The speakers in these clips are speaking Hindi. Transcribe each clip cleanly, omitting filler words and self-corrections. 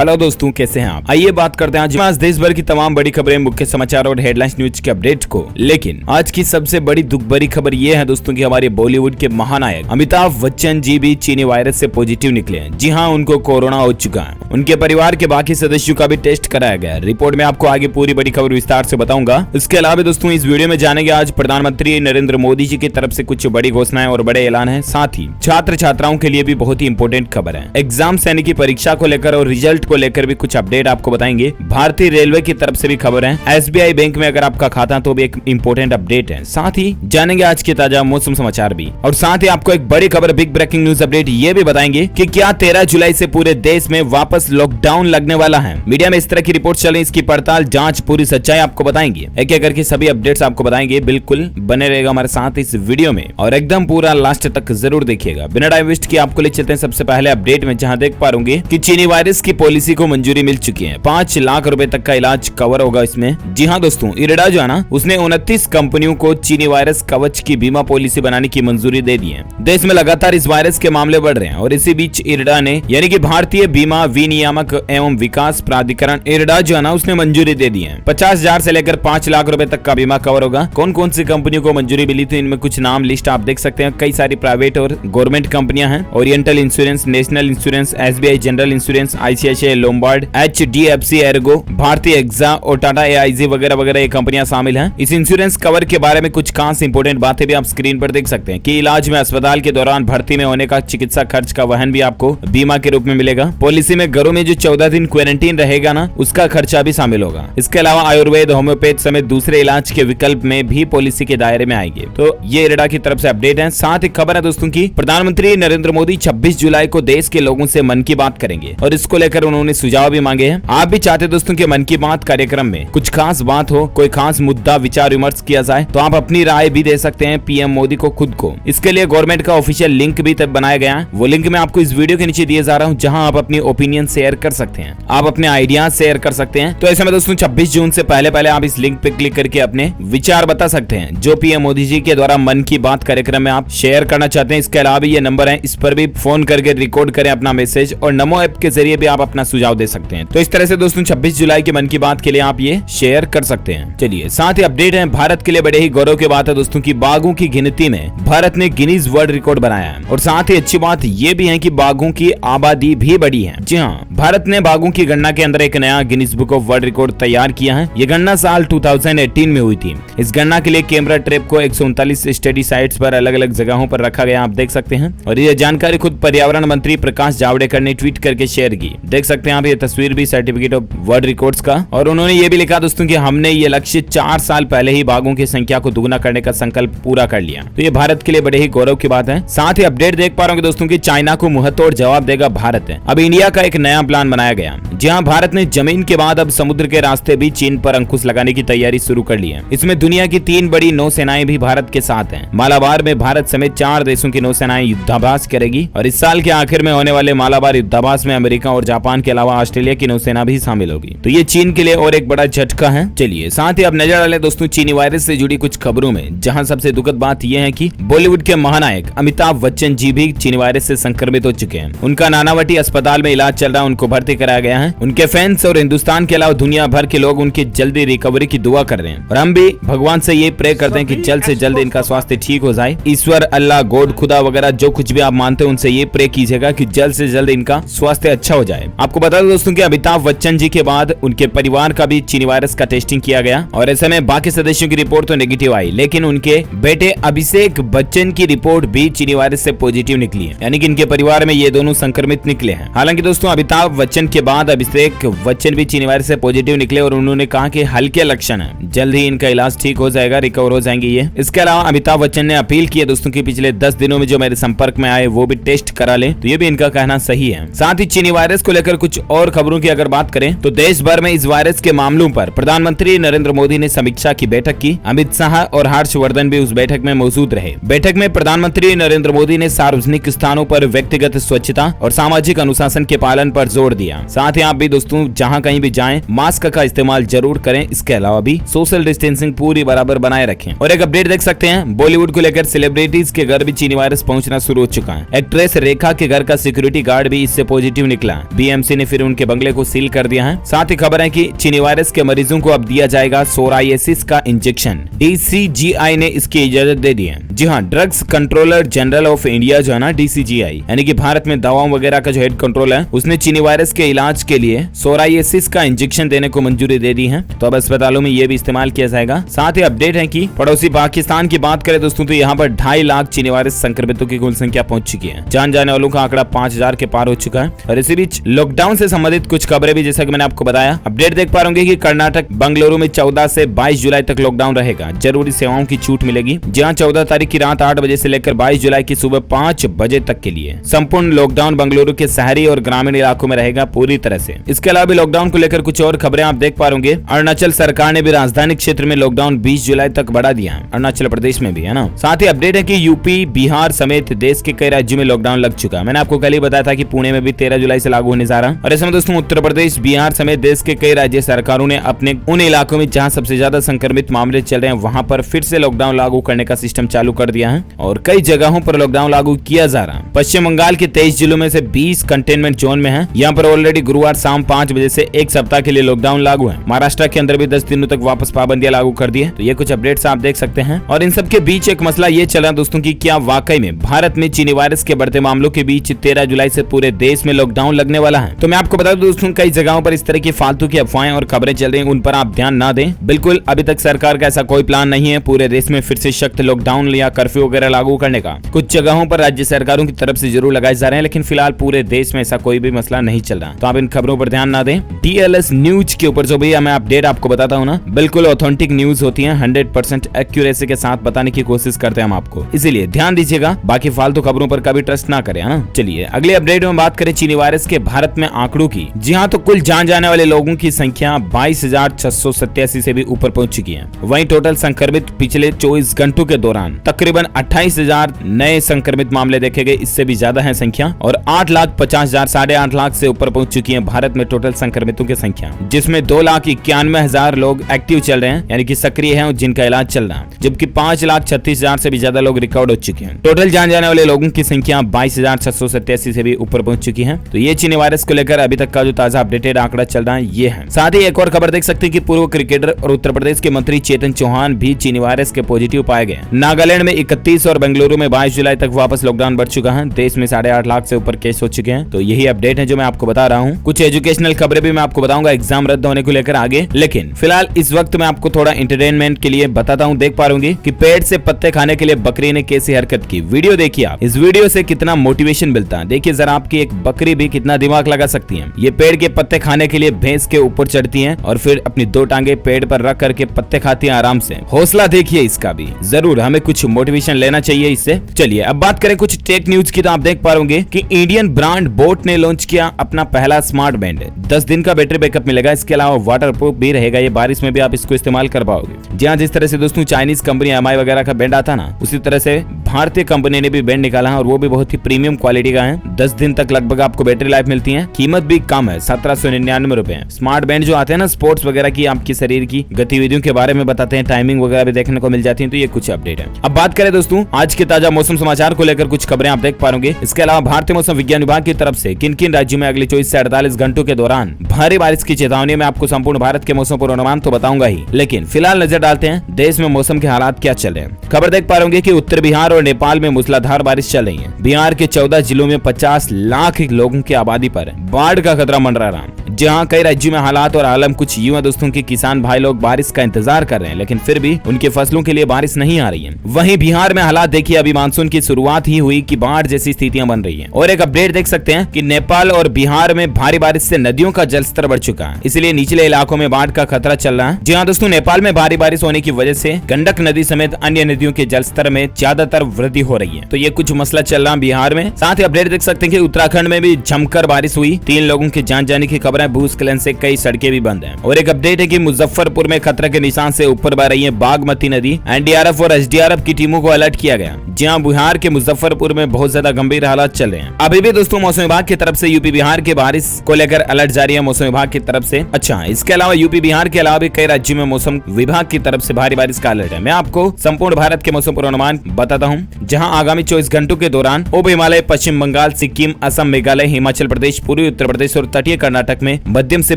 हेलो दोस्तों, कैसे हैं आप। आइए बात करते हैं आज देश भर की तमाम बड़ी खबरें, मुख्य समाचार और हेडलाइंस न्यूज के अपडेट को। लेकिन आज की सबसे बड़ी दुख भरी खबर ये है दोस्तों कि हमारे बॉलीवुड के महानायक अमिताभ बच्चन जी भी चीनी वायरस से पॉजिटिव निकले हैं। जी हाँ, उनको कोरोना हो चुका है। उनके परिवार के बाकी सदस्यों का भी टेस्ट कराया गया। रिपोर्ट में आपको आगे पूरी बड़ी खबर विस्तार से बताऊंगा। इसके अलावा दोस्तों इस वीडियो में जानेंगे आज प्रधानमंत्री नरेंद्र मोदी जी की तरफ से कुछ बड़ी घोषणाएं और बड़े ऐलान है। साथ ही छात्र छात्राओं के लिए भी बहुत ही इंपॉर्टेंट खबर है। एग्जाम यानी कि परीक्षा को लेकर और रिजल्ट को लेकर भी कुछ अपडेट आपको बताएंगे। भारतीय रेलवे की तरफ से भी खबर है। SBI बैंक में अगर आपका खाता तो भी एक इंपॉर्टेंट अपडेट है। साथ ही जानेंगे आज के ताजा मौसम समाचार भी, और साथ ही आपको एक बड़ी खबर, बिग ब्रेकिंग न्यूज अपडेट ये भी बताएंगे कि क्या 13 जुलाई से पूरे देश में वापस लॉकडाउन लगने वाला है। मीडिया में इस तरह की रिपोर्ट चले, इसकी पड़ताल जांच पूरी सच्चाई आपको बताएंगे। एक एक करके सभी अपडेट्स आपको बताएंगे। बिल्कुल बने रहेगा हमारे साथ इस वीडियो में और एकदम पूरा लास्ट तक जरूर देखिएगा। बिना टाइम वेस्ट किए आपको ले चलते हैं सबसे पहले अपडेट में, जहां देख पा रहे कि चीनी वायरस की पॉलिसी को मंजूरी मिल चुकी है। 5 लाख रुपए तक का इलाज कवर होगा इसमें। जी हाँ दोस्तों, इरडा जो है ना, उसने 29 कंपनियों को चीनी वायरस कवच की बीमा पॉलिसी बनाने की मंजूरी दे दी है। देश में लगातार इस वायरस के मामले बढ़ रहे हैं और इसी बीच इरडा ने यानी कि भारतीय बीमा विनियामक एवं विकास प्राधिकरण इरडा जो है ना, उसने मंजूरी दे दी है। 50,000 से लेकर 5 लाख रुपए तक का बीमा कवर होगा। कौन कौन सी कंपनियों को मंजूरी मिली थी, इनमें कुछ नाम लिस्ट आप देख सकते हैं। कई सारी प्राइवेट और गवर्नमेंट कंपनियां हैं। Oriental insurance, national insurance, SBI general insurance, ICICI Lombard, HDFC Ergo, भारतीय एक्सा और टाटा AIG वगैरह वगैरह ये कंपनियां शामिल हैं। इस इंश्योरेंस कवर के बारे में कुछ खास इंपोर्टेंट बातें भी आप स्क्रीन पर देख सकते हैं कि इलाज में, अस्पताल के दौरान भर्ती में होने का चिकित्सा खर्च का वहन भी आपको बीमा के रूप में मिलेगा। पॉलिसी में घरों में जो 14 दिन क्वारंटीन रहेगा ना, उसका खर्चा भी शामिल होगा। इसके अलावा आयुर्वेद, होम्योपैथ समेत दूसरे इलाज के विकल्प में भी पॉलिसी के दायरे में आएंगे। तो ये इरडा की तरफ से अपडेट है। साथ ही खबर है दोस्तों की प्रधानमंत्री नरेंद्र मोदी 26 जुलाई को देश के लोगों से मन की बात करेंगे और इसको लेकर उन्होंने सुझाव भी मांगे हैं। आप भी चाहते दोस्तों कि मन की बात कार्यक्रम में कुछ खास बात हो, कोई खास मुद्दा विचार विमर्श किया जाए, तो आप अपनी राय भी दे सकते हैं PM मोदी को खुद को। इसके लिए गवर्नमेंट का ऑफिशियल लिंक भी तब बनाया गया है। वो लिंक मैं आपको इस वीडियो के नीचे दिए जा रहा हूँ, जहाँ आप अपनी ओपिनियन शेयर कर सकते हैं, आप अपने आइडियाज शेयर कर सकते हैं। तो ऐसे में दोस्तों 26 जून से पहले आप इस लिंक पे क्लिक करके अपने विचार बता सकते हैं जो PM मोदी जी के द्वारा मन की बात कार्यक्रम में आप शेयर करना चाहते हैं। इसके अलावा ये नंबर है, इस पर भी फोन करके रिकॉर्ड करें अपना मैसेज, और नमो ऐप के जरिए भी आप अपना सुझाव दे सकते हैं। तो इस तरह से दोस्तों 26 जुलाई की मन की बात के लिए आप ये शेयर कर सकते हैं। चलिए साथ ही अपडेट है, भारत के लिए बड़े ही गौरव की बात है दोस्तों की बाघों की गिनती में भारत ने गिनीज वर्ल्ड रिकॉर्ड बनाया है। और साथ ही अच्छी बात ये भी है कि बाघों की आबादी भी बढ़ी है। जी हाँ, भारत ने बाघों की गणना के अंदर एक नया Guinness book of world record तैयार किया है। ये गणना साल 2018 में हुई थी। इस गणना के लिए कैमरा ट्रैप को 139 स्टडी साइट्स पर अलग अलग जगहों पर रखा गया, आप देख सकते हैं। और ये जानकारी खुद पर्यावरण मंत्री प्रकाश जावड़ेकर ने ट्वीट करके शेयर की। देख सकते हैं आप ये तस्वीर भी सर्टिफिकेट ऑफ वर्ल्ड रिकॉर्ड्स का। और उन्होंने ये भी लिखा दोस्तों कि हमने ये लक्ष्य 4 साल पहले ही बाघों की संख्या को दुगना करने का संकल्प पूरा कर लिया। तो ये भारत के लिए बड़े ही गौरव की बात है। साथ ही अपडेट देख पा रहे होंगे दोस्तों कि चाइना को मुंहतोड़ जवाब देगा भारत। अब इंडिया का एक नया प्लान बनाया गया, जहां भारत ने जमीन के बाद अब समुद्र के रास्ते भी चीन पर अंकुश लगाने की तैयारी शुरू कर ली है। इसमें दुनिया की 3 बड़ी नौसेनाएं भी भारत के साथ हैं। मालाबार में भारत समेत 4 देशों की नौसेनाएं युद्धाभ्यास करेगी और इस साल के आखिर में होने वाले मालाबार युद्धाभ्यास में अमेरिका और जापान के अलावा ऑस्ट्रेलिया की नौसेना भी शामिल होगी। तो ये चीन के लिए और एक बड़ा झटका है। चलिए साथ ही अब नजर डाले दोस्तों चीनी वायरस से जुड़ी कुछ खबरों में, जहां सबसे दुखद बात यह है कि बॉलीवुड के महानायक अमिताभ बच्चन जी भी चीनी वायरस से संक्रमित हो चुके हैं। उनका नानावटी अस्पताल में इलाज चल रहा है, उनको भर्ती कराया गया है। उनके फैंस और हिंदुस्तान के अलावा दुनिया भर के लोग उनकी जल्दी रिकवरी की दुआ कर रहे हैं और हम भी भगवान से ये प्रे करते हैं कि जल्द से जल्द इनका स्वास्थ्य ठीक हो जाए। ईश्वर, अल्लाह, गॉड, खुदा वगैरह जो कुछ भी आप मानते हैं, उनसे ये प्रे कीजिएगा कि जल्द से जल्द इनका स्वास्थ्य अच्छा हो जाए। आपको बता दो दोस्तों कि अमिताभ बच्चन जी के बाद उनके परिवार का भी चीनी वायरस का टेस्टिंग किया गया और ऐसे में बाकी सदस्यों की रिपोर्ट तो नेगेटिव आई, लेकिन उनके बेटे अभिषेक बच्चन की रिपोर्ट भी चीनी वायरस से पॉजिटिव निकली है, यानी कि इनके परिवार में ये दोनों संक्रमित निकले हैं। हालांकि दोस्तों अमिताभ बच्चन के बाद अभिषेक बच्चन भी चीनी वायरस से पॉजिटिव निकले और उन्होंने कहा कि हल्के लक्षण है, जल्द ही इनका इलाज ठीक हो जाएगा, रिकवर हो जाएंगे ये। इसके अलावा अमिताभ बच्चन ने अपील की है दोस्तों की पिछले 10 दिनों में जो मेरे संपर्क में आए वो भी टेस्ट करा ले, तो ये भी इनका कहना सही है। साथ ही चीनी वायरस को लेकर कुछ और खबरों की अगर बात करें तो देश भर में इस वायरस के मामलों पर प्रधानमंत्री नरेंद्र मोदी ने समीक्षा की बैठक की। अमित शाह और हर्षवर्धन भी उस बैठक में मौजूद रहे। बैठक में प्रधानमंत्री नरेंद्र मोदी ने सार्वजनिक स्थानों पर व्यक्तिगत स्वच्छता और सामाजिक अनुशासन के पालन पर जोर दिया। साथ ही आप भी दोस्तों जहां कहीं भी जाएं मास्क का इस्तेमाल जरूर करें। इसके अलावा भी सोशल डिस्टेंसिंग पूरी बराबर बनाए रखें। और एक अपडेट देख सकते हैं, बॉलीवुड को लेकर सेलिब्रिटीज के घर भी चीनी वायरस पहुंचना शुरू हो चुका है। एक्ट्रेस रेखा के घर का सिक्योरिटी गार्ड भी इससे पॉजिटिव निकला। BMC एजेंसी ने फिर उनके बंगले को सील कर दिया है। साथ ही खबर है कि चीनी वायरस के मरीजों को अब दिया जाएगा सोराइसिस का इंजेक्शन। DCGI ने इसकी इजाजत दे दी है। जी हाँ, drugs controller general of India जो है ना, DCGI यानी कि भारत में दवाओं वगैरह का जो हेड कंट्रोल है, उसने चीनी वायरस के इलाज के लिए सोराइसिस का इंजेक्शन देने को मंजूरी दे दी है। तो अब अस्पतालों में ये भी इस्तेमाल किया जाएगा। साथ ही अपडेट है कि पड़ोसी पाकिस्तान की बात करें दोस्तों तो यहाँ पर 2.5 लाख चीनी वायरस संक्रमितों की कुल संख्या पहुंच चुकी है। जान जाने वालों का आंकड़ा 5000 के पार हो चुका है। और इसी बीच लॉकडाउन से संबंधित कुछ खबरें भी, जैसा कि मैंने आपको बताया, अपडेट देख पा रहे कि कर्नाटक बंगलुरु में 14 से 22 जुलाई तक लॉकडाउन रहेगा। जरूरी सेवाओं की छूट मिलेगी। जहां 14 तारीख की रात 8 बजे से लेकर 22 जुलाई की सुबह 5 बजे तक के लिए संपूर्ण लॉकडाउन बंगलुरु के शहरी और ग्रामीण इलाकों में रहेगा पूरी तरह से। इसके अलावा लॉकडाउन को लेकर कुछ और खबरें आप देख पा रहे। अरुणाचल सरकार ने भी राजधानी क्षेत्र में लॉकडाउन 20 जुलाई तक बढ़ा दिया है। अरुणाचल प्रदेश में भी है ना। साथ ही अपडेट है कि यूपी, बिहार समेत देश के कई राज्यों में लॉकडाउन लग चुका है। मैंने आपको कल ही बताया था कि पुणे में भी 13 जुलाई से लागू होने जा रहा है। और ऐसे में दोस्तों उत्तर प्रदेश, बिहार समेत देश के कई राज्य सरकारों ने अपने उन इलाकों में जहां सबसे ज्यादा संक्रमित मामले चल रहे हैं वहां पर फिर से लॉकडाउन लागू करने का सिस्टम चालू कर दिया है और कई जगहों पर लॉकडाउन लागू किया जा रहा है। पश्चिम बंगाल के 23 जिलों में से 20 कंटेनमेंट जोन में है। यहाँ पर ऑलरेडी गुरुवार शाम 5 बजे से एक सप्ताह के लिए लॉकडाउन लागू है। महाराष्ट्र के अंदर भी 10 दिनों तक वापस पाबंदियां लागू कर दी है। तो ये कुछ अपडेट्स आप देख सकते हैं। और इन सब के बीच एक मसला ये चल रहा है दोस्तों की क्या वाकई में भारत में चीनी वायरस के बढ़ते मामलों के बीच 13 जुलाई से पूरे देश में लॉकडाउन लगने वाला है। तो मैं आपको बता दूं दोस्तों, कई जगहों पर इस तरह की फालतू की अफवाहें और खबरें चल रही हैं, उन पर आप ध्यान ना दें। बिल्कुल अभी तक सरकार का ऐसा कोई प्लान नहीं है पूरे देश में फिर से सख्त लॉकडाउन या कर्फ्यू वगैरह लागू करने का। कुछ जगहों पर राज्य सरकारों की तरफ से जरूर लगाए जा रहे हैं, लेकिन फिलहाल पूरे देश में ऐसा कोई भी मसला नहीं चल रहा। तो आप इन खबरों पर ध्यान ना दें। TLS न्यूज के ऊपर जो भी मैं अपडेट आपको बताता हूँ ना, बिल्कुल ऑथेंटिक न्यूज होती है। 100% एक्यूरेसी के साथ बताने की कोशिश करते हैं हम आपको, इसीलिए ध्यान दीजिएगा। बाकी फालतू खबरों पर कभी ट्रस्ट ना करें, है ना। चलिए अगले अपडेट में बात करें चीनी वायरस के भारत में आंकड़ों की। जी हाँ, तो कुल जान जाने वाले लोगों की संख्या 22,687 से भी ऊपर पहुंच चुकी है। वहीं टोटल संक्रमित पिछले 24 घंटों के दौरान तकरीबन 28,000 नए संक्रमित मामले देखे गए। इससे भी ज्यादा है संख्या। और 8,50,000 8.5 लाख से ऊपर पहुंच चुकी है भारत में टोटल संक्रमितों की संख्या, जिसमें 2,91,000 लोग एक्टिव चल रहे हैं यानी कि सक्रिय हैं और जिनका इलाज चल रहा है, जबकि 5,36,000 से भी ज्यादा लोग रिकवर हो चुके हैं। टोटल जान जाने वाले लोगों की संख्या 22,687 से भी ऊपर पहुंच चुकी है। तो ये चीनी वायरस को लेकर अभी तक का जो ताजा अपडेटेड आंकड़ा चल रहा है ये है। साथ ही एक और खबर देख सकते हैं कि पूर्व क्रिकेटर और उत्तर प्रदेश के मंत्री चेतन चौहान भी चीनी वायरस के पॉजिटिव पाए गए। नागालैंड में 31 और बेंगलुरु में 22 जुलाई तक वापस लॉकडाउन बढ़ चुका है। देश में 8.5 लाख से ऊपर केस हो चुके हैं। तो यही अपडेट है जो मैं आपको बता रहा हूँ। कुछ एजुकेशनल खबरें भी मैं आपको बताऊंगा एग्जाम रद्द होने को लेकर आगे, लेकिन फिलहाल इस वक्त मैं आपको थोड़ा एंटरटेनमेंट के लिए बताता हूँ। देख पा रहे कि पेड़ से पत्ते खाने के लिए बकरी ने कैसी हरकत की। वीडियो देखिए आप, इस वीडियो से कितना मोटिवेशन मिलता है। देखिए जरा, आपकी एक बकरी भी कितना दिमाग लगा सकती है। ये पेड़ के पत्ते खाने के लिए भैंस के ऊपर चढ़ती है और फिर अपनी 2 टांगे पेड़ पर रख करके पत्ते खाती है आराम से। हौसला देखिए इसका भी। जरूर हमें कुछ मोटिवेशन लेना चाहिए इससे। चलिए अब बात करें कुछ टेक न्यूज की। तो आप देख पा रहे कि इंडियन ब्रांड बोट ने लॉन्च किया अपना पहला स्मार्ट बैंड। 10 दिन का बैटरी बैकअप मिलेगा। इसके अलावा वाटर प्रूफ भी रहेगा। ये बारिश में भी आप इसको इस्तेमाल कर पाओगे। जी हाँ, जिस तरह से दोस्तों चाइनीज कंपनी MI वगैरह का बैंड आता ना, उसी तरह से भारतीय कंपनी ने भी बैंड निकाला है और वो भी बहुत ही प्रीमियम क्वालिटी का है। 10 दिन तक लगभग आपको बैटरी लाइफ मिलती है। कीमत भी कम है, 1799 रुपए। स्मार्ट बैंड जो आते हैं ना स्पोर्ट्स वगैरह की, आपकी शरीर की गतिविधियों के बारे में बताते हैं, टाइमिंग वगैरह भी देखने को मिल जाती है। तो ये कुछ अपडेट है। अब बात करें दोस्तों आज के ताजा मौसम समाचार को लेकर कुछ खबरें आप देख पाओगे। इसके अलावा भारतीय मौसम विज्ञान विभाग की तरफ से किन किन राज्यों में अगले 24 से 48 घंटों के दौरान भारी बारिश की चेतावनी। मैं आपको संपूर्ण भारत के मौसम पूर्वानुमान तो बताऊंगा ही, लेकिन फिलहाल नजर डालते हैं देश में मौसम के हालात क्या चल रहे हैं। खबर देख पा रहे कि उत्तर बिहार और नेपाल में मूसलाधार बारिश चल रही है। बिहार के 14 जिलों में 50 लाख लोगों की आबादी पर बाढ़ का खतरा मंडरा रहा। जहां कई राज्यों में हालात और आलम कुछ यूं है दोस्तों की किसान भाई लोग बारिश का इंतजार कर रहे हैं, लेकिन फिर भी उनके फसलों के लिए बारिश नहीं आ रही है। वहीं बिहार में हालात देखिए, अभी मानसून की शुरुआत ही हुई कि बाढ़ जैसी स्थितियां बन रही हैं। और एक अपडेट देख सकते हैं कि नेपाल और बिहार में भारी बारिश से नदियों का जलस्तर बढ़ चुका है, इसलिए निचले इलाकों में बाढ़ का खतरा चल रहा है। जी हाँ दोस्तों, नेपाल में भारी बारिश होने की वजह से गंडक नदी समेत अन्य नदियों के जलस्तर में ज्यादातर वृद्धि हो रही है। तो ये कुछ मसला चल रहा है बिहार में। साथ ही अपडेट देख सकते हैं कि उत्तराखंड में भी जमकर बारिश हुई। 3 लोगों की जान जाने की खबर है। भूस्खलन से कई सड़कें भी बंद हैं। और एक अपडेट है कि मुजफ्फरपुर में खतरे के निशान से ऊपर बह रही है बागमती नदी। NDRF और SDRF की टीमों को अलर्ट किया गया। जहां बिहार के मुजफ्फरपुर में बहुत ज्यादा गंभीर हालात चल रहे हैं। अभी भी दोस्तों मौसम विभाग की तरफ से यूपी बिहार के बारिश को लेकर अलर्ट जारी है मौसम विभाग की तरफ से। अच्छा, इसके अलावा यूपी बिहार के अलावा भी कई राज्यों में मौसम विभाग की तरफ से भारी बारिश का अलर्ट है। मैं आपको संपूर्ण भारत के मौसम पूर्वानुमान बताता हूँ, जहाँ आगामी 24 घंटों के दौरान उप हिमालय, पश्चिम बंगाल, सिक्किम, असम, मेघालय, हिमाचल प्रदेश, पूर्वी उत्तर प्रदेश और तटीय कर्नाटक में मध्यम से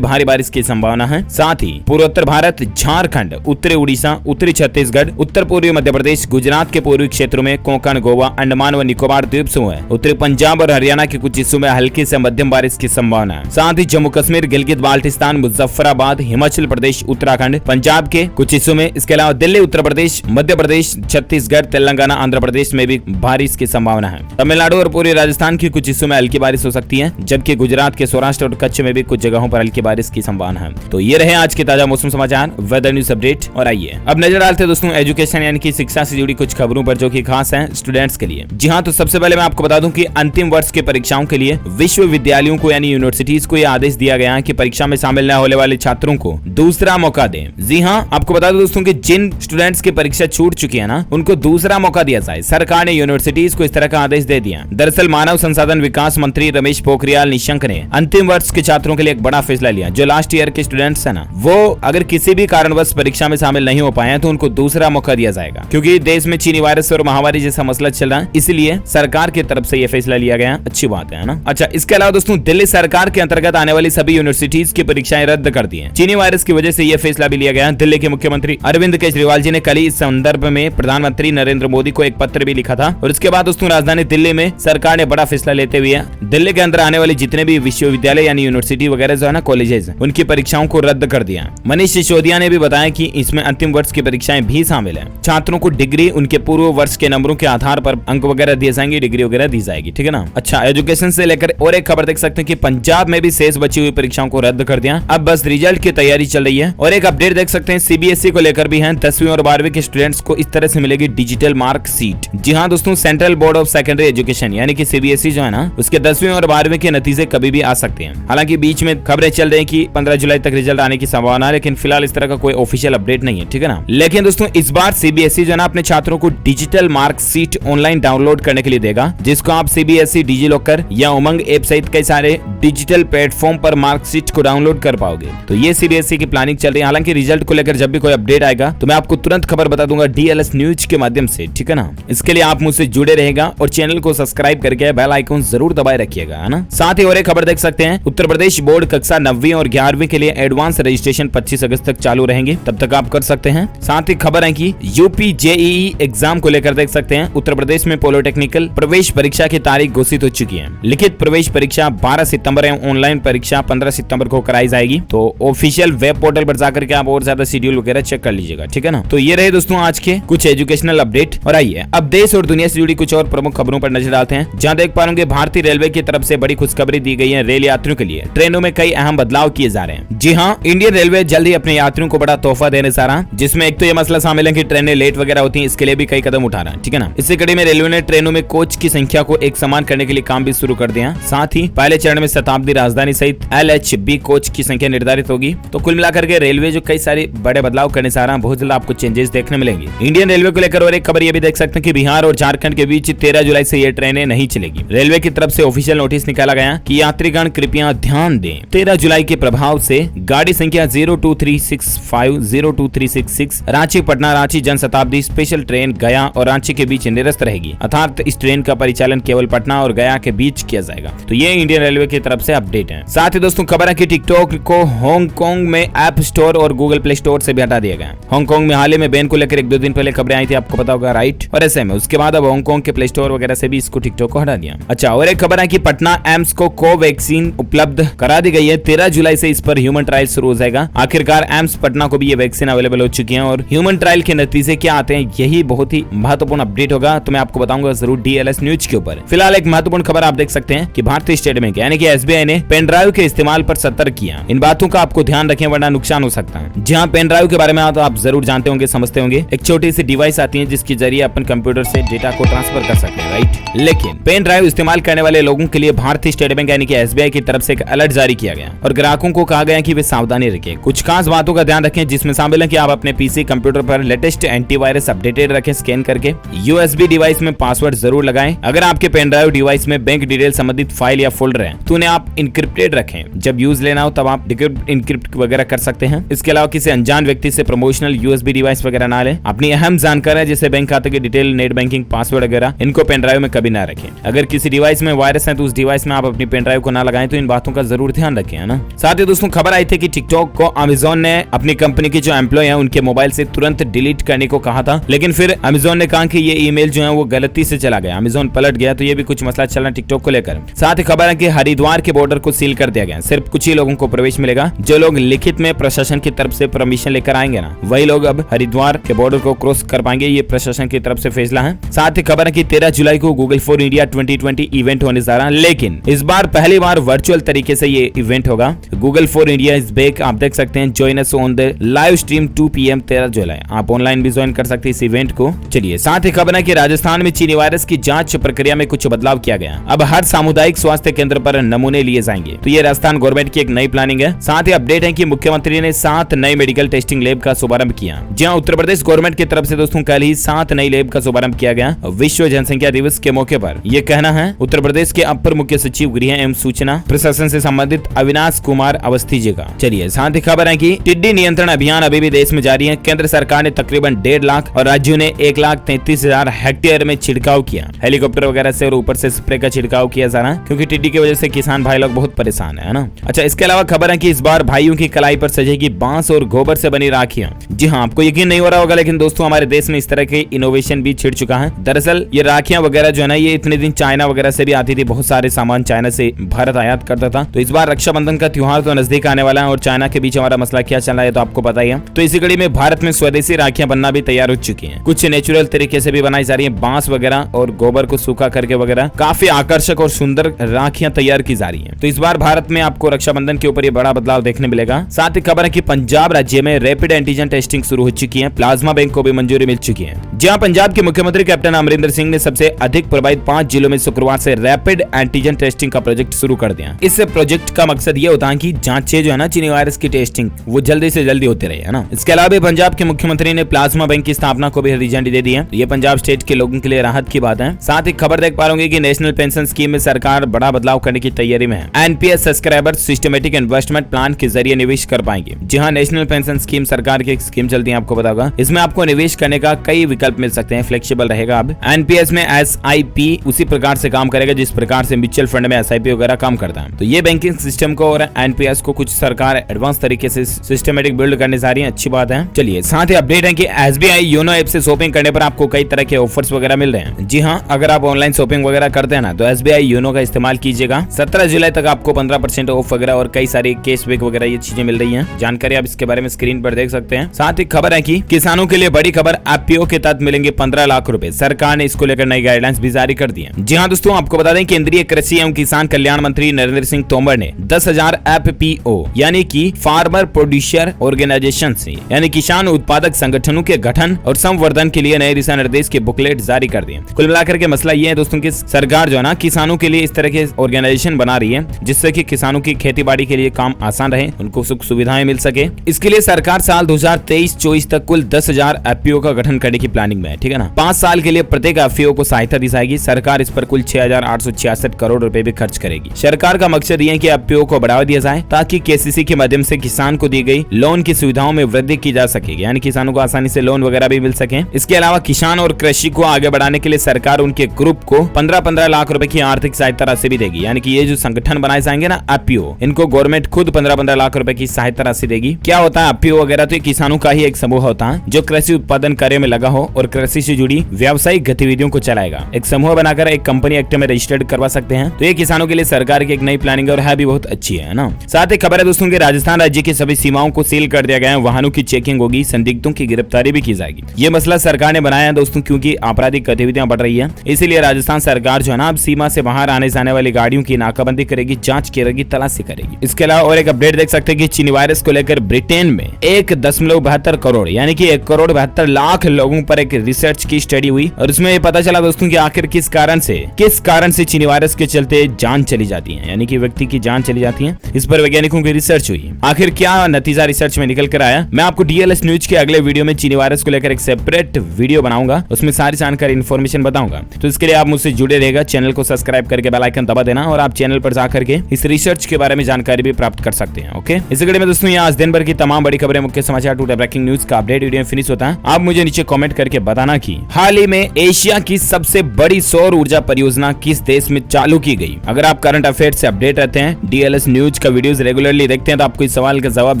भारी बारिश की संभावना है। साथ ही पूर्वोत्तर भारत, झारखंड, उत्तरी उड़ीसा, उत्तरी छत्तीसगढ़, उत्तर पूर्वी मध्य प्रदेश, गुजरात के पूर्वी क्षेत्रों में, कोंकण, गोवा, अंडमान व निकोबार द्वीप समूह, उत्तरी पंजाब और हरियाणा के कुछ हिस्सों में हल्की से मध्यम बारिश की संभावना है। साथ ही जम्मू कश्मीर, गिलगित बाल्टिस्तान, मुजफ्फराबाद, हिमाचल प्रदेश, उत्तराखंड, पंजाब के कुछ हिस्सों में, इसके अलावा दिल्ली, उत्तर प्रदेश, मध्य प्रदेश, छत्तीसगढ़, तेलंगाना, आंध्र प्रदेश में भी बारिश की संभावना है। तमिलनाडु और पूर्वी राजस्थान के कुछ हिस्सों में हल्की बारिश हो सकती है, जबकि गुजरात के सौराष्ट्र और कच्छ में भी कुछ जगहों पर हल्की बारिश की संभावना है। तो ये रहे आज के ताजा मौसम समाचार, वेदर न्यूज अपडेट। और आइए अब नजर डालते हैं दोस्तों एजुकेशन यानी कि शिक्षा से जुड़ी कुछ खबरों पर जो कि खास है स्टूडेंट्स के लिए। जी हाँ, तो सबसे पहले मैं आपको बता दूं कि अंतिम वर्ष के परीक्षाओं के लिए विश्वविद्यालयों को यानी यूनिवर्सिटीज को यह आदेश दिया गया है कि परीक्षा में शामिल न होने वाले छात्रों को दूसरा मौका दें। जी हाँ, आपको बता दूं दोस्तों कि जिन स्टूडेंट्स की परीक्षा छूट चुकी है ना, उनको दूसरा मौका दिया जाए। सरकार ने यूनिवर्सिटीज को इस तरह का आदेश दे दिया। दरअसल मानव संसाधन विकास मंत्री रमेश पोखरियाल निशंक ने अंतिम वर्ष के छात्रों के लिए एक बड़ा फैसला लिया। जो लास्ट ईयर के स्टूडेंट्स है ना, वो अगर किसी भी कारणवश परीक्षा में शामिल नहीं हो पाए तो उनको दूसरा मौका दिया जाएगा, क्योंकि देश में चीनी वायरस और महामारी जैसा मसला चल रहा है, इसलिए सरकार की तरफ से यह फैसला लिया गया। अच्छी बात है ना। अच्छा, इसके अलावा दोस्तों दिल्ली सरकार के अंतर्गत आने वाली सभी यूनिवर्सिटीज की परीक्षाएं रद्द कर दी हैं। चीनी वायरस की वजह से यह फैसला भी लिया गया। दिल्ली के मुख्यमंत्री अरविंद केजरीवाल जी ने कल इस संदर्भ में प्रधानमंत्री नरेंद्र मोदी को एक पत्र भी लिखा था। और इसके बाद दोस्तों राजधानी दिल्ली में सरकार ने बड़ा फैसला लेते हुए दिल्ली के अंदर आने वाली जितने भी विश्वविद्यालय यानी यूनिवर्सिटी वगैरह जो है ना, कॉलेजेस, उनकी परीक्षाओं को रद्द कर दिया। मनीष सिसोदिया ने भी बताया कि इसमें अंतिम वर्ष की परीक्षाएं भी शामिल है। छात्रों को डिग्री उनके पूर्व वर्ष के नंबरों के आधार पर अंक वगैरह दिए जाएंगे, डिग्री वगैरह दी जाएगी। ठीक है ना। अच्छा, एजुकेशन से लेकर और एक खबर देख सकते हैं कि पंजाब में भी शेष बची हुई परीक्षाओं को रद्द कर दिया। अब बस रिजल्ट की तैयारी चल रही है। और एक अपडेट देख सकते हैं सीबीएसई को लेकर भी है। 10वीं और 12वीं के स्टूडेंट्स को इस तरह से मिलेगी डिजिटल मार्क शीट। जी हाँ दोस्तों, central board of secondary education यानी कि सीबीएसई जो है ना, उसके 10वीं और 12वीं के नतीजे कभी भी आ सकते हैं। हालांकि बीच में खबरें चल रही हैं कि 15 जुलाई तक रिजल्ट आने की संभावना है, लेकिन फिलहाल इस तरह का कोई ऑफिशियल अपडेट नहीं है। ठीक है ना। लेकिन दोस्तों इस बार सीबीएसई जो है ना, अपने छात्रों को digital mark sheet online download करने के लिए देगा, जिसको आप सीबीएसई डिजिलॉकर या उमंग ऐप सहित कई सारे डिजिटल प्लेटफॉर्म पर मार्क शीट को डाउनलोड कर पाओगे। तो ये सीबीएसई की प्लानिंग चल रही है। हालांकि रिजल्ट को लेकर जब भी कोई अपडेट आएगा तो मैं आपको तुरंत खबर बता दूंगा डीएलएस न्यूज के माध्यम से। ठीक है ना। इसके लिए आप मुझसे जुड़े रहेगा और चैनल को सब्सक्राइब करके बेल आइकन जरूर दबाए रखिएगा, है ना। साथ ही और एक खबर देख सकते हैं, उत्तर प्रदेश बोर्ड कक्षा 9वीं और 11वीं के लिए एडवांस रजिस्ट्रेशन 25 अगस्त तक चालू रहेंगे, तब तक आप कर सकते हैं। साथ ही खबर है कि यूपी जेईई एग्जाम को लेकर देख सकते हैं, उत्तर प्रदेश में पॉलिटेक्निकल प्रवेश परीक्षा की तारीख घोषित हो चुकी है। लिखित प्रवेश परीक्षा 12 सितंबर एवं ऑनलाइन परीक्षा 15 सितंबर को कराई जाएगी। तो ऑफिशियल वेब पोर्टल पर जाकर के आप और ज्यादा शेड्यूल वगैरह चेक कर लीजिएगा। ठीक है ना। तो ये रहे दोस्तों आज के कुछ एजुकेशनल अपडेट। और आइए अब देश और दुनिया से जुड़ी कुछ और प्रमुख खबरों पर नजर डालते हैं, जहां देख पाएंगे भारतीय रेलवे की तरफ से बड़ी खुशखबरी दी गई है। रेल यात्रियों के लिए ट्रेनों में कई अहम बदलाव किए जा रहे हैं। जी हाँ, इंडियन रेलवे जल्द ही अपने यात्रियों को बड़ा तोहफा देने जा रहा है, जिसमें एक तो ये मसला शामिल है कि ट्रेनें लेट वगैरह होती हैं, इसके लिए भी कई कदम उठा रहा है। ठीक है ना। इसी कड़ी में रेलवे ने ट्रेनों में कोच की संख्या को एक समान करने के लिए काम भी शुरू कर दिया। साथ ही पहले चरण में शताब्दी, राजधानी सहित LHB कोच की संख्या निर्धारित होगी। तो कुल मिलाकर के रेलवे जो कई सारे बड़े बदलाव करने जा रहा है, बहुत जल्द आपको चेंजेस देखने मिलेंगे। इंडियन रेलवे को लेकर और एक खबर ये भी देख सकते हैं कि बिहार और झारखंड के बीच 13 जुलाई से ये ट्रेनें नहीं चलेगी। रेलवे की तरफ से ऑफिशियल नोटिस निकाला गया कि यात्रीगण कृपया ध्यान दें, 13 जुलाई के प्रभाव से गाड़ी संख्या 02365, 02366 रांची पटना रांची जनशताब्दी स्पेशल ट्रेन गया और रांची के बीच निरस्त रहेगी, अर्थात इस ट्रेन का परिचालन केवल पटना और गया के बीच किया जाएगा। तो ये इंडियन रेलवे की तरफ से अपडेट है। साथ ही दोस्तों खबर है कि टिकटॉक को हांगकांग में ऐप स्टोर और गूगल प्ले स्टोर से भी हटा दिया गया। हांगकांग में हाल ही में बैन को लेकर 1-2 दिन पहले खबरें आई थी, आपको पता होगा, राइट। और ऐसे में उसके बाद अब हांगकांग के प्ले स्टोर वगैरह से भी इसको टिकटॉक को हटा दिया। अच्छा, और एक खबर है कि पटना एम्स को कोवैक्सीन उपलब्ध करा दी गई है। 13 जुलाई से इस पर ह्यूमन ट्रायल शुरू हो जाएगा। आखिरकार एम्स पटना को भी ये वैक्सीन अवेलेबल हो चुकी है और ह्यूमन ट्रायल के नतीजे क्या आते हैं, यही बहुत ही महत्वपूर्ण अपडेट होगा। तो मैं आपको बताऊंगा जरूर डीएलएस न्यूज के ऊपर। फिलहाल एक महत्वपूर्ण खबर आप देख सकते हैं कि भारतीय स्टेट बैंक यानी कि एसबीआई ने पेन ड्राइव के इस्तेमाल पर सतर्क किया। इन बातों का आपको ध्यान रखें वरना नुकसान हो सकता है। जहां पेन ड्राइव के बारे में तो आप जरूर जानते होंगे, समझते होंगे। एक छोटी सी डिवाइस आती है जिसके जरिए अपन कंप्यूटर से डेटा को ट्रांसफर कर सकते हैं, राइट। लेकिन पेन ड्राइव इस्तेमाल करने वाले लोगों के लिए भारतीय स्टेट बैंक यानी कि एसबीआई की तरफ से एक अलर्ट जारी किया गया और ग्राहकों को कहा गया कि वे सावधानी रखें। कुछ खास बातों का ध्यान रखें, जिसमें शामिल है कि आप अपने पीसी कंप्यूटर पर लेटेस्ट एंटीवायरस अपडेटेड रखें स्कैन करके। यूएसबी डिवाइस में पासवर्ड जरूर लगाएं। अगर आपके पेन ड्राइव डिवाइस में बैंक डिटेल संबंधित फाइल या फोल्डर है तो उन्हें आप इनक्रिप्टेड रखें। जब यूज लेना हो तब आप इनक्रिप्ट वगैरह कर सकते हैं। इसके अलावा किसी अनजान व्यक्ति से प्रमोशनल यूएसबी डिवाइस वगैरह ना लें। अपनी अहम जानकारी जैसे बैंक खाते की डिटेल, नेट बैंकिंग पासवर्ड वगैरह, इनको पेन ड्राइव में कभी ना रखें। अगर किसी डिवाइस में वायरस है तो उस डिवाइस में आप अपनी पेन पेन ड्राइव को ना लगाएं, तो इन बातों का जरूर ध्यान रखें, है ना। साथ ही दोस्तों खबर आई थी कि टिकटॉक को अमेजोन ने अपनी कंपनी के जो एम्प्लॉय हैं उनके मोबाइल से तुरंत डिलीट करने को कहा था, लेकिन फिर अमेजोन ने कहा कि ये ईमेल जो है वो गलती से चला गया, अमेजोन पलट गया। तो ये भी कुछ मसला चल रहा है टिकटॉक को लेकर। साथ ही खबर है कि हरिद्वार के बॉर्डर को सील कर दिया गया, सिर्फ कुछ ही लोगों को प्रवेश मिलेगा। जो लोग लिखित में प्रशासन की तरफ से परमिशन लेकर आएंगे ना, वही लोग अब हरिद्वार के बॉर्डर को क्रॉस कर पाएंगे। ये प्रशासन की तरफ से फैसला है। साथ ही खबर है कि 13 जुलाई को गूगल फॉर इंडिया 2020 इवेंट होने जा रहा है, लेकिन इस बार पहली बार वर्चुअल तरीके से ये इवेंट होगा। Google for India is back, आप देख सकते हैं। Join us on the live stream 2 PM 13 जुलाई। आप ऑनलाइन भी ज्वाइन कर सकते हैं इस इवेंट को। चलिए, साथ ही खबर है कि राजस्थान में चीनी वायरस की जांच प्रक्रिया में कुछ बदलाव किया गया। अब हर सामुदायिक स्वास्थ्य केंद्र पर नमूने लिए जाएंगे। तो ये राजस्थान गवर्नमेंट की एक नई प्लानिंग है। साथ ही अपडेट है कि मुख्यमंत्री ने 7 नए मेडिकल टेस्टिंग लैब का शुभारंभ किया। जहां उत्तर प्रदेश गवर्नमेंट की तरफ से दोस्तों कल ही 7 नई लैब का शुभारंभ किया गया विश्व जनसंख्या दिवस के मौके पर। यह कहना है उत्तर प्रदेश के अपर मुख्य सचिव गृह एवं सूचना प्रशासन से संबंधित अविनाश कुमार अवस्थी जी का। चलिए, साथ ही खबर है कि टिड्डी नियंत्रण अभियान अभी भी देश में जारी है। केंद्र सरकार ने तकरीबन 1.5 लाख और राज्यों ने 1,33,000 हेक्टेयर में छिड़काव किया। हेलीकॉप्टर वगैरह से और ऊपर से स्प्रे का छिड़काव किया जा रहा है, क्योंकि टिड्डी की वजह से किसान भाई लोग बहुत परेशान है ना। अच्छा, इसके अलावा खबर है कि इस बार भाइयों की कलाई पर सजेगी बांस और गोबर से बनी राखियां। जी हाँ, आपको यकीन नहीं हो रहा होगा, लेकिन दोस्तों हमारे देश में इस तरह के इनोवेशन भी छिड़ चुका है। दरअसल ये राखियां वगैरह जो है ना, ये इतने दिन चाइना वगैरह से भी आती थी। बहुत सारे सामान चाइना से भारत आयात करता था। तो इस बार रक्षाबंधन का त्योहार तो नजदीक आने वाला है और चाइना के बीच हमारा मसला क्या चल रहा है तो आपको पता ही है। तो इसी कड़ी में भारत में स्वदेशी राखियां बनना भी तैयार हो चुकी हैं। कुछ नेचुरल तरीके से भी बनाई जा रही है, बांस वगैरह और गोबर को सूखा करके वगैरह। काफी आकर्षक और सुंदर राखियां तैयार की जा रही है। तो इस बार भारत में आपको रक्षाबंधन के ऊपर ये बड़ा बदलाव देखने मिलेगा। साथ ही खबर है कि पंजाब राज्य में रैपिड एंटीजन टेस्टिंग शुरू हो चुकी है। प्लाज्मा बैंक को भी मंजूरी मिल चुकी है। जहां पंजाब के मुख्यमंत्री कैप्टन अमरिंदर सिंह ने सबसे अधिक प्रभावित 5 जिलों में शुक्रवार से रैपिड एंटीजन टेस्टिंग का प्रोजेक्ट शुरू कर दिया। इस प्रोजेक्ट का मकसद ये होता है कि जांचें जो है ना चीनी वायरस की टेस्टिंग वो जल्दी से जल्दी होते रहे, है ना। इसके अलावा पंजाब के मुख्यमंत्री ने प्लाज्मा बैंक की स्थापना को भी हरी झंडी दे दी है। ये पंजाब स्टेट के लोगों के लिए राहत की बात है। साथ ही खबर देख पा रहे कि नेशनल पेंशन स्कीम में सरकार बड़ा बदलाव करने की तैयारी में है। NPS subscriber systematic investment plan के जरिए निवेश कर पाएंगे। जी हाँ, नेशनल पेंशन स्कीम सरकार की एक स्कीम चलती है, आपको पता होगा। इसमें आपको निवेश करने का कई विकल्प मिल सकते हैं, फ्लेक्सिबल रहेगा। अब एनपीएस में एसआईपी उसी प्रकार से काम करेगा जिस प्रकार से म्यूचुअल फंड में एसआईपी वगैरह काम करता है। तो ये बैंकिंग सिस्टम को और एनपीएस को कुछ सरकार एडवांस तरीके से सिस्टमेटिक बिल्ड करने जा रही है। अच्छी बात है। चलिए, साथ ही अपडेट है कि एसबीआई योनो ऐप से शॉपिंग करने पर आपको कई तरह के ऑफर्स वगैरह मिल रहे हैं। जी हाँ, अगर आप ऑनलाइन शॉपिंग वगैरह करते हैं ना, तो एसबीआई योनो का इस्तेमाल कीजिएगा। 17 जुलाई तक आपको 15% ऑफ वगैरह और कई सारी कैशबैक वगैरह ये चीजें मिल रही हैं। जानकारी आप इसके बारे में स्क्रीन पर देख सकते हैं। साथ ही खबर है कि किसानों के लिए बड़ी खबर, एफपीओ के तहत मिलेंगे 15 लाख रुपए। सरकार ने इसको लेकर नई गाइडलाइंस भी जारी कर दी है। जी हाँ दोस्तों, आपको बता दें केंद्रीय कृषि एवं किसान कल्याण मंत्री नरेंद्र सिंह तोमर ने 10,000 एफपीओ यानी कि फार्मर प्रोड्यूसर ऑर्गेनाइजेशन यानी किसान उत्पादक संगठनों के गठन और संवर्धन के लिए नए दिशा निर्देश के बुकलेट जारी कर दिए। कुल मिलाकर के मसला ये है दोस्तों कि सरकार जो है ना किसानों के लिए इस तरह के ऑर्गेनाइजेशन बना रही है जिससे कि किसानों की खेती बाड़ी के लिए काम आसान रहे, उनको सुख सुविधाएं मिल सके। इसके लिए सरकार साल 2023-24 तक कुल 10,000 एफपीओ का गठन करने की प्लानिंग में है। ठीक है ना। 5 साल के लिए प्रत्येक एफपीओ को सहायता दी जाएगी। सरकार इस पर कुल 6,866 करोड़ रुपए भी खर्च करेगी। सरकार का मकसद ये है कि एफपीओ को बढ़ावा दिया जाए ताकि केसीसी के माध्यम से किसान को दी गई लोन की सुविधाओं में वृद्धि की जा सकेगी, यानी किसानों को आसानी से लोन वगैरह भी मिल सके। इसके अलावा किसान और कृषि को आगे बढ़ाने के लिए सरकार उनके ग्रुप को 15-15 लाख रुपए की आर्थिक सहायता राशि भी देगी। यानी कि ये जो संगठन बनाए जाएंगे ना एफपीओ, इनको गवर्नमेंट खुद 15-15 लाख रुपए की सहायता राशि देगी। क्या होता है एफपीओ वगैरह, तो किसानों का ही एक समूह होता है जो कृषि उत्पादन कार्य में लगा हो और कृषि से जुड़ी व्यावसायिक गतिविधियों को चलाएगा। एक समूह बनाकर एक कंपनी एक्ट में रजिस्टर्ड करवा सकते हैं। तो ये किसानों के लिए सरकार की एक नई प्लानिंग और है भी बहुत अच्छी है ना। साथ ही खबर है दोस्तों कि राजस्थान राज्य की सभी सीमाओं को सील कर दिया गया है। वाहनों की चेकिंग होगी, संदिग्धों की गिरफ्तारी भी की जाएगी। ये मसला सरकार ने बनाया है दोस्तों क्योंकि आपराधिक गतिविधियां बढ़ रही है। इसीलिए राजस्थान सरकार जो है ना अब सीमा से बाहर आने जाने वाली गाड़ियों की नाकाबंदी करेगी, जांच करेगी, तलाशी करेगी। इसके अलावा और एक अपडेट देख सकते हैं कि चीनी वायरस को लेकर ब्रिटेन में 1.72 करोड़ यानी कि 1.72 करोड़ लोगों पर एक रिसर्च की स्टडी हुई और उसमें ये पता चला दोस्तों कि आखिर किस कारण से चीनी वायरस के चलते जान चली जाती है, यानी कि व्यक्ति की जान चली जाती है। इस पर वैज्ञानिकों की रिसर्च हुई। आखिर क्या नतीजा रिसर्च में निकल कर आया, मैं आपको डीएलएस न्यूज के अगले वीडियो में चीनी वायरस को लेकर एक सेपरेट वीडियो बनाऊंगा, उसमें सारी जानकारी इन्फॉर्मेशन बताऊंगा। तो इसके लिए आप मुझसे जुड़े रहेगा, चैनल को सब्सक्राइब करके बेल आइकन दबा देना और आप चैनल पर जाकर के इस रिसर्च के बारे में जानकारी भी प्राप्त कर सकते हैं। ओके, इसी कड़ी में दोस्तों आज दिन भर की तमाम बड़ी खबरें, मुख्य समाचार, टूडे ब्रेकिंग न्यूज का अपडेट वीडियो फिनिश होता है। आप मुझे नीचे कमेंट करके करके बताना कि हाल ही में एशिया की सबसे बड़ी सौर ऊर्जा परियोजना किस देश में चालू की गई। अगर आप करंट अफेयर से अपडेट रहते हैं, DLS न्यूज का वीडियोस रेगुलरली देखते हैं, तो आपको इस सवाल का जवाब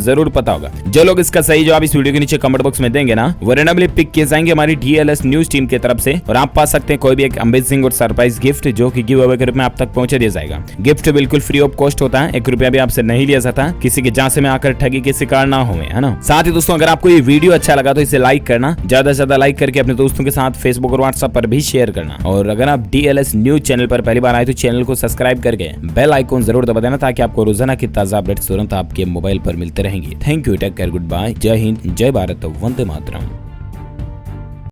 जरूर पता होगा। जो लोग इसका सही जवाब इस वीडियो के नीचे कमेंट बॉक्स में देंगे ना, वो रैंडमली पिक किए जाएंगे हमारी DLS न्यूज टीम की तरफ से, और आप पा सकते हैं कोई भी एक अमेजिंग और सरप्राइज गिफ्ट, जो कि गिव अवे के रूप में आप तक पहुंचा दिया जाएगा। गिफ्ट बिल्कुल फ्री ऑफ कॉस्ट होता है, 1 रुपया भी आपसे नहीं लिया जाता, किसी के झांसे में आकर ठगी के शिकार ना हो, है ना। साथ ही दोस्तों, अगर आपको ये वीडियो अच्छा लगा तो इसे लाइक करना, ज्यादा से ज्यादा लाइक करके अपने दोस्तों के साथ फेसबुक और व्हाट्सएप पर भी शेयर करना। और अगर आप DLS न्यूज चैनल पर पहली बार आए तो चैनल को सब्सक्राइब करके बेल आइकॉन जरूर दबा देना, ताकि आपको रोजाना की ताजा अपडेट्स तुरंत आपके मोबाइल पर मिलते रहेंगे। Thank you, take care, goodbye, जय हिंद, जय भारत, वंदे मातरम।